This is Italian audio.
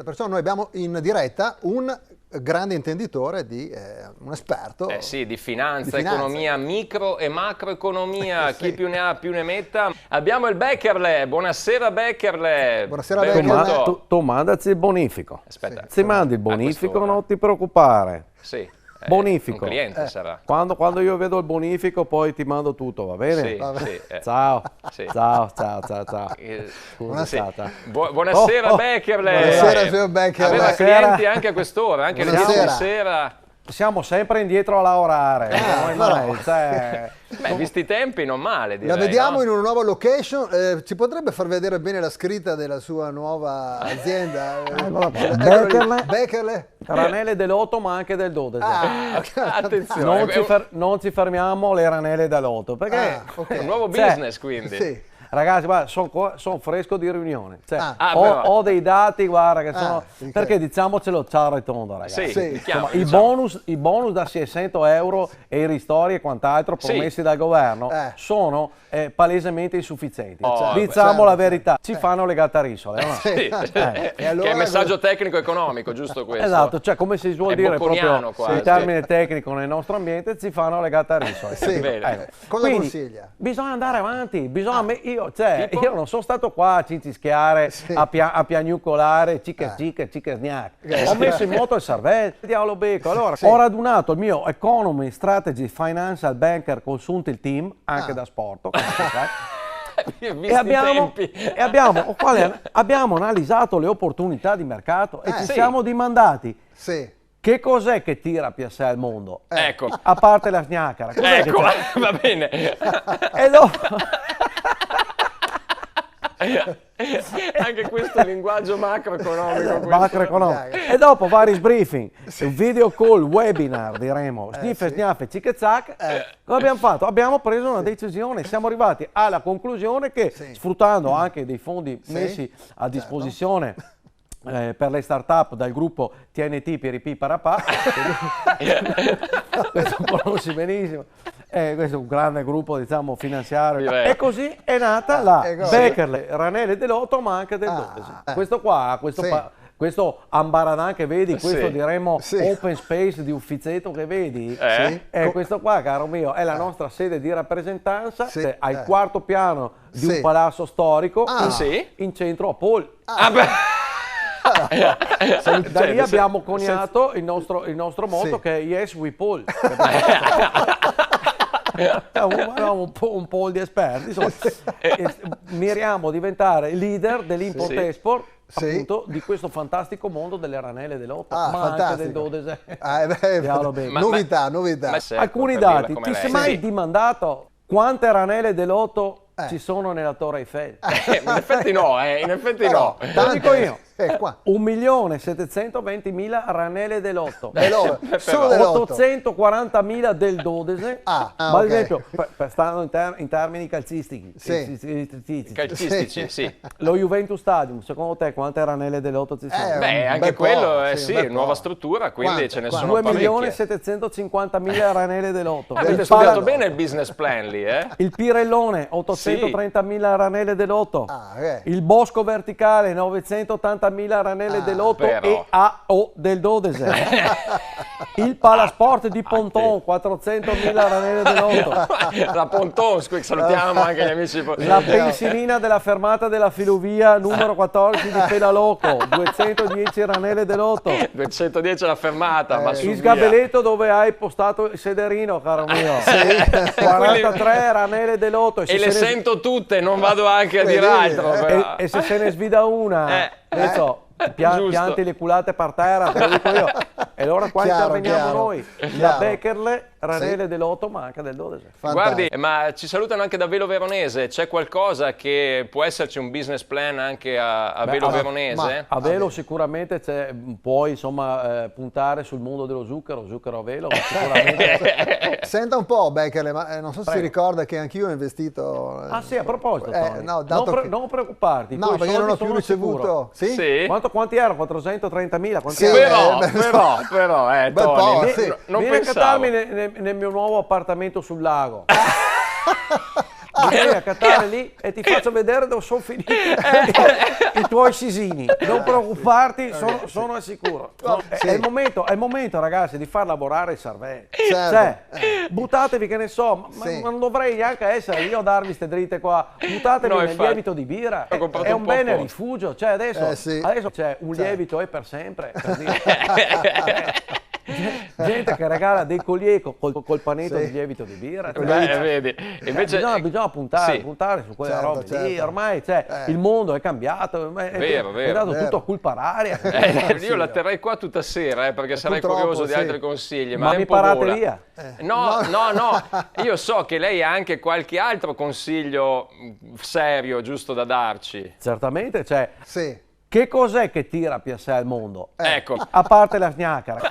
Perciò noi abbiamo in diretta un grande intenditore, un esperto. Sì, di finanza, economia, micro e macroeconomia, sì. Chi più ne ha più ne metta. Abbiamo il Beckerle, buonasera Beckerle. Buonasera Beckerle. Tu mandaci il bonifico. Aspetta. Se mandi il bonifico non ti preoccupare. Sì. Bonifico. Un cliente sarà. Quando io vedo il bonifico poi ti mando tutto, va bene? Sì, sì, Ciao. sì. Ciao. Buonasera. Buonasera Beckerle. Buonasera signor Beckerle. Aveva clienti anche a quest'ora, anche le 10 di sera. Siamo sempre indietro a lavorare. Visti i tempi non male, direi. La vediamo, no? in una nuova location. Ci potrebbe far vedere bene la scritta della sua nuova azienda? Beckerle. Ranele dell'8 ma anche del 12. Attenzione. Non ci fermiamo alle ranele dell'8 perché È un nuovo business quindi. Sì. Ragazzi, sono fresco di riunione. Però. Ho dei dati, guarda, che sono. Perché diciamocelo ciao e tondo, ragazzi. Sì. Insomma, i bonus da 600 euro e i ristori e quant'altro promessi dal governo sono palesemente insufficienti. Diciamo la verità, ci fanno le gattarisole. No? Sì. E allora, che è messaggio tecnico economico, giusto questo? Esatto, cioè come si suol dire proprio quasi. il termine tecnico nel nostro ambiente, ci fanno le gattarisole. Cosa consiglia? Bisogna andare avanti, io non sono stato qua a cincischiare, a piagnucolare, cicca, snack. Ho messo in moto il cervello, diavolo becco. Allora, ho radunato il mio Economy Strategy Financial Banker Consulting Team, anche da sport. E abbiamo analizzato le opportunità di mercato e ci siamo dimandati. Che cos'è che tira PSA al mondo? Ecco. A parte la gnaccara. Ecco, va bene. E dopo... Anche questo è linguaggio macroeconomico. E dopo vari briefing, video call, webinar, diremo, sniffe, cic zac. Cosa abbiamo fatto? Abbiamo preso una decisione, siamo arrivati alla conclusione che sfruttando anche dei fondi messi a disposizione per le start-up dal gruppo TNT Piripì Parapà, questo conosci benissimo, questo è un grande gruppo finanziario, e così è nata la Beckerle Ranele dell'8 ma anche del 12. Questo ambaradan che vedi, questo diremmo open space di Uffizetto che vedi, questo qua, caro mio, è la nostra sede di rappresentanza al quarto piano di un palazzo storico in centro a Pol. Da lì abbiamo coniato il nostro motto che è Yes We Paul. un po' di esperti, insomma, miriamo a diventare leader dell'import-export appunto di questo fantastico mondo delle ranele dell'8 ma anche del 12. Novità. Alcuni dati, ti sei mai dimandato quante ranele dell'8 ci sono nella Torre Eiffel? In effetti no. Lo dico io. 1.720.000 ranele dell'8, 840.000 del 12, ma ad esempio, stando in termini calcistici, lo Juventus Stadium, secondo te quante ranele dell'8 ci sono? Anche quello è nuova struttura, quindi ce ne sono parecchie. 2.750.000 ranele dell'8. Avete studiato bene il business plan lì, Il Pirellone, 830.000 ranele dell'8. Il Bosco Verticale, 980.000 ranele dell'8 e AO del 12. Il Palasport di Ponton, 400.000 ranele dell'8. La Ponton, salutiamo anche gli amici di Ponton. La pensilina della fermata della Filovia numero 14 di Pedaloco, 210 ranele dell'8. 210 la fermata, ma su il sgabelletto dove hai postato il sederino, caro mio. 43 ranele dell'8. E le sento tutte, non vado anche a dire altro. E se se ne svida una, pianti le culate per terra, te lo dico io. E allora qua interveniamo noi, la Beckerle, ranele dell'8 ma anche del 12. Guardi, ma ci salutano anche da Velo Veronese, c'è qualcosa che può esserci un business plan anche a Velo Veronese? A Velo sicuramente puoi puntare sul mondo dello zucchero a Velo, sicuramente. Senta un po' Beckerle, ma non so se si ricorda che anch'io ho investito. A proposito, Tony, non preoccuparti. No, perché non ho più ricevuto. Sì? Quanti erano? 430.000? Però, Tony, non vieni pensavo. A cattarmi nel mio nuovo appartamento sul lago. Vieni a cattare lì e ti faccio vedere dove sono finito. i tuoi sisini, non preoccuparti, sono al sicuro. È il momento, ragazzi, di far lavorare il cervello. Cioè, buttatevi, che ne so, ma non dovrei neanche essere io a darvi queste dritte qua. Buttatevi nel lievito di birra, è un bene rifugio. Cioè, adesso c'è un lievito e per sempre. Per dire. Gente che regala dei collier col panetto di lievito di birra. Vedi. Invece, bisogna puntare su quelle robe lì. Ormai il mondo è cambiato, è dato tutto a colpa aria. Io la terrei qua tutta sera perché sarei curioso di altri consigli. Ma mi parate via? No, io so che lei ha anche qualche altro consiglio serio giusto da darci. Certamente, che cos'è che tira PSA al mondo? Ecco. A parte la gnaccara.